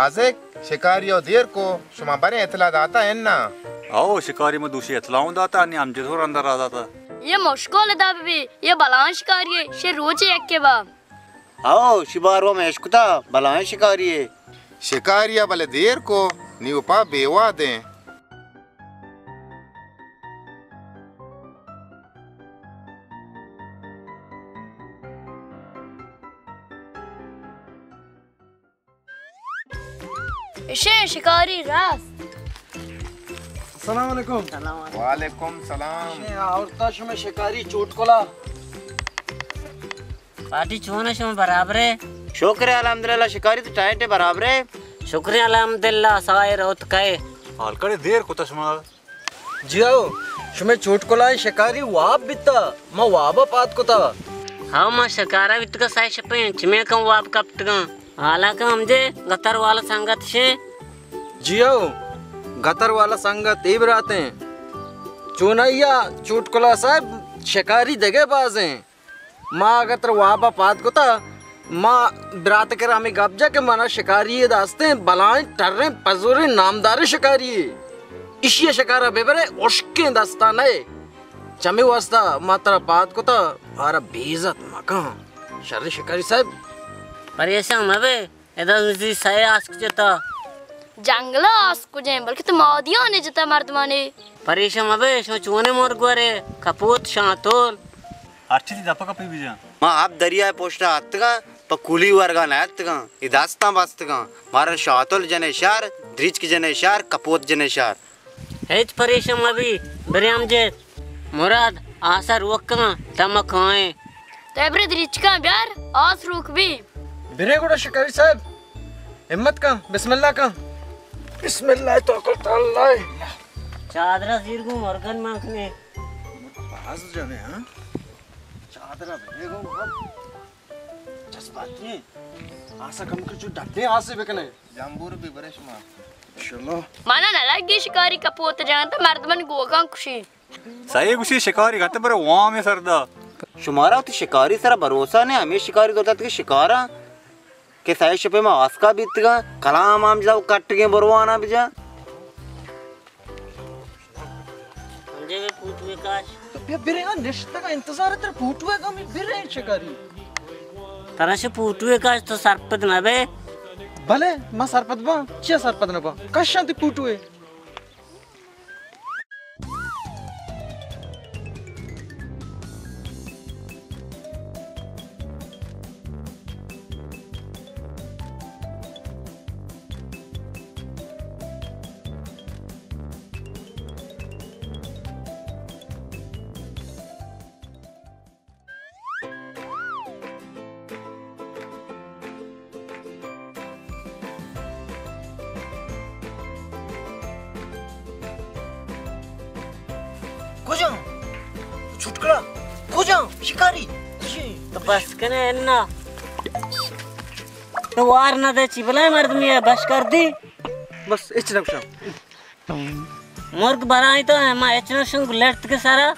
वाज़ेक शिकारी और देर को शुमा बरे इतला दाता है ना आओ शिकारी में दूसरी इतलाऊं दाता नहीं हम जिधर अंदर आ जाता ये मुश्किल है दाबी ये बलान शिकारी है शे रोजे एक के बाद आओ शिबारो में इश्कुता बलाएं शिकारी है शिकारिया बले देर को नीवपा बेवा दें इशे शिकारी रास सलाम अलैकुम वालेकुम सलाम और ताश में शिकारी चोटकोला पार्टी चोने शो बराबर है शुक्र है अल्हम्दुलिल्लाह शिकारी तो टाइट है बराबर है शुक्रिया अल्हम्दुलिल्लाह सवाए रोत कहे हलकड़े देर को तस्मा जी आओ शुमे चोटकोला शिकारी वाप बिता मां वाबा पात को था हाँ मां शिकारा वित का साई शपे चिमे कम वाप कप्त का हालांकि हमजे गतर वाला संगत से जी आओ गतर वाला संगत ए बराते हैं चोनैया चोटकोला साहब शिकारी जगह बाज हैं माँ अगर वाबा पात को था माँ बरात कर हमें गब्जा के माना शिकारी ये दास्ते बलाएं टर्रे पजूरे नामदार शिकारी इशिया शिकारा बेबरे उश्के दास्तान है चमे वास्ता मात्रा पात को था हमारा बेइज्जत मकान शर्र शिकारी साहब परेशान मबे इधर जी सही आस्क जता जंगला आस्क जे बल्कि तो मादिया ने जता मर्दमाने परेशान मबे शो चोने मोर गोरे कपूत शांतोल अच्छी थी दपा का पी भी जा मां आप दरिया पोस्टा आतगा पकुली वर्गा नातगा इदास्ता बास्तगा मारा शातुल जने शार द्रिच की जने शार कपूत जने शार हेच परेशान मबी बरियाम जे मुराद आशा रोकका तमक खाए तेबरे दरिचका ब्यार आस रुक भी बिरे गुड़ा शिकारी साहब हिम्मत का बिस्मिल्लाह का बिस्मिल्लाह तो अल्लाह चादरा सिर को मुर्गन माखने पास जाने हां चादरा भेगो जज्बात नहीं आशा कम के जो डटे आसे बेकने जंबूर भी बरे शुमा चलो माना न लगी शिकारी का पोत जानता मर्दमन गोका खुशी सही कुछ शिकारी घाते पर वहाँ में सरदा शुमारा तो शिकारी सारा भरोसा ने हमें शिकारी दो के शिकारा के सही शपे में आस्का बीतगा कलाम आम जाओ कट के बरवाना भी जा समझे वे पूत विकास तो बिरे का निश्चित का इंतजार है तेरे फूटुए का मैं बिरे शिकारी तरह से पूत विकास तो सरपत न बे भले मां सरपत बा चिया सरपत न बा कशांति फूटुए छुटकड़ा खो जाओ शिकारी तो बस कने ना तो वार ना दे चिबला मर्द में बस कर दी बस इतना कुछ मुर्ग बराई तो है मां इतना संग लट के सारा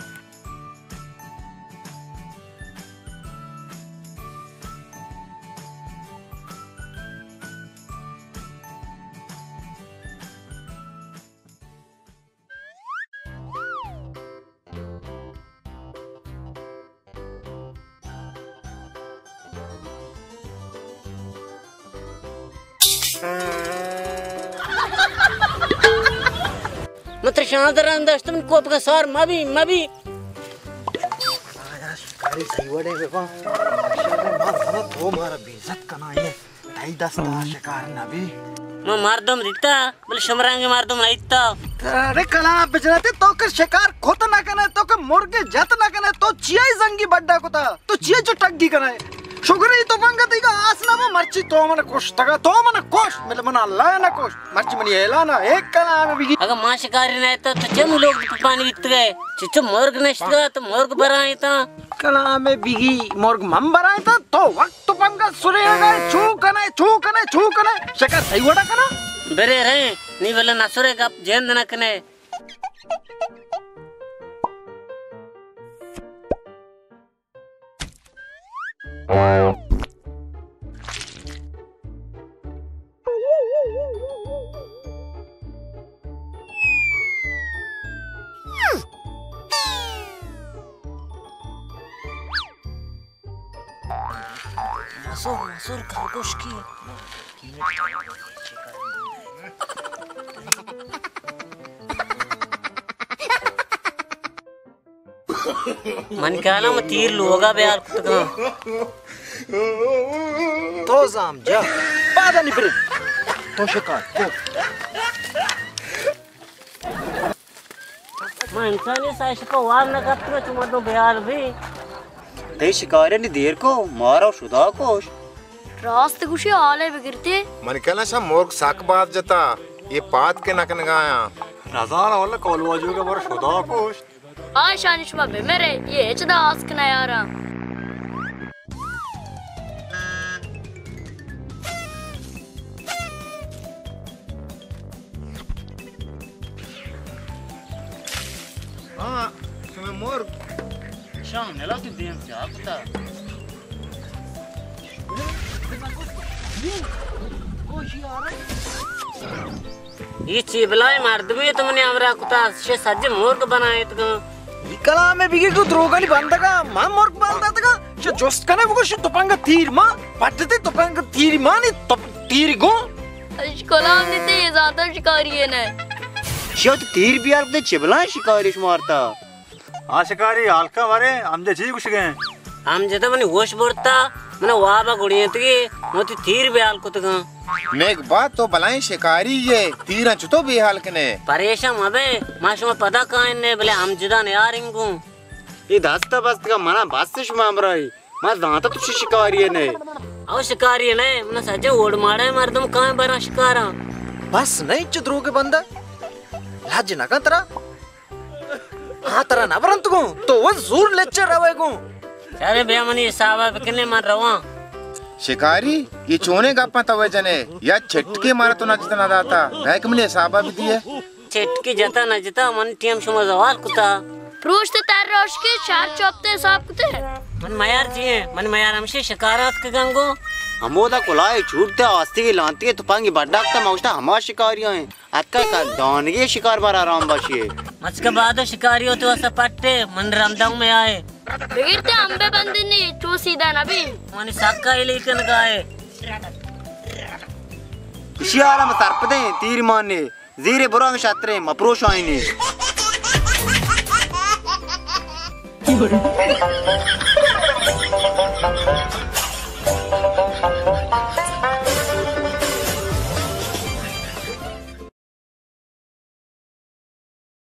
मत शांत रहंदस तुम कोप का सार मबी शिकारी सही वड़े बेबा माशाल्लाह मार भला तो मारा बेइज्जत कना ये ढाई दस्ता शिकार ना भी मैं मर्दम रिता बोले शमरांगे मर्दम रिता अरे कला बिजरते तो के शिकार खोत ना कने तो के मुर्गे जत ना कने तो चिया जंगी बड्डा को था तो चिया जो टग्गी कने शुगरी तो पंगती का आसना में मर्ची तो मन कोश तगा तो मन कोश मतलब मन अल्लाह ना कोश मर्ची मनी हेला ना एक कला में बिगी अगर मां शिकारी नहीं तो जम लोग पानी बीत गए चिचो मुर्ग नष्ट गया तो मुर्ग बराई था कला में बिगी मुर्ग मम बराई था तो वक्त तो पंगा सुरे गए छू कने शिकार सही वड़ा कना बेरे रहे नी बोले नसुरे का जेंद न कने मसूर खरगोश की मन क्या ना तीर लोगा बेयार कुत्ता तो जाम जा बाधा नहीं फिर तो शिकार को मैं इंसानी साइश को वार न करते तुम तो बेयार भी ते शिकारी ने देर को मारा शुदा कोश रास्ते कुछ आले बिगड़ते मन कहना सा मोर्ग साक बात जता ये पात के नकन गाया रजाना वाला कॉलवाजू का बड़ा शुदा कोश शानिशमा बेमेरे ये चदा आस्क ना यारा हाँ तुम्हें मोर्ग शाम नेला तू देम क्या पता ये चिबलाए मार दबे तुमने हमरा कुत्ता से सज्ज मूर्ख बनाए तो कला में बिगे को द्रोगाली बांधगा मा मोर्क बांधगा जो जोस्त कने वो शो तोपांगा तीर मा पटते तोपांगा तीर मा ने तीर गो कोलाम देते ये ज्यादा शिकारी है ना शो तो तीर भी आलते चिबला शिकारी मारता हाँ शिकारी हल्का मारे हमजे जी कुछ गए हम जता मने होश बोलता मने वाबा गुड़िए तके मोती तीर बेहाल कुतगा नेक बात तो बलाएं शिकारी ये तीरा चुतो बेहाल कने परेशान अबे माशमा पता कान ने भले हम जुदा ने यार इनको ये दास्ता बस्त का मना बास्तिश मामराई मा दांता तो शिकारी है ने आओ शिकारी ने मने सजे ओड मारे मार तुम काहे बरा शिकारा बस नहीं चुद्रो के बंदा लाज ना का तरा हाँ तरा ना बरंत को तो वो जोर लेक्चर आवे को अरे बेमनी साहब किने मार रवा शिकारी ये चोने गप्पा तवे जने या छटके मारा तो ना जितना दाता मैं कमले साबा भी दिए चटकी जता न जता मन टीम सुमा जवाल कुता प्रूश ते तार रोश के चार चौपते साहब कुते मन मयार जी मन मयार हमसे शिकारात के गंगो हमोदा कोलाए छूटते आस्ती की लांती के तुपांगी बड्डाकता मौजता हमा शिकारियां हैं अक्का का दानगे शिकार बार आराम बाशिए मच के बाद शिकारी हो तो ऐसा पट्टे मन रमदंग में आए बिगड़ते अंबे बंदी नहीं तू सीधा ना भी मन सक्का इलेकन गाए शियारा में तरपदे तीर मारने जीरे बुरा में शात्रे मप्रोश आईने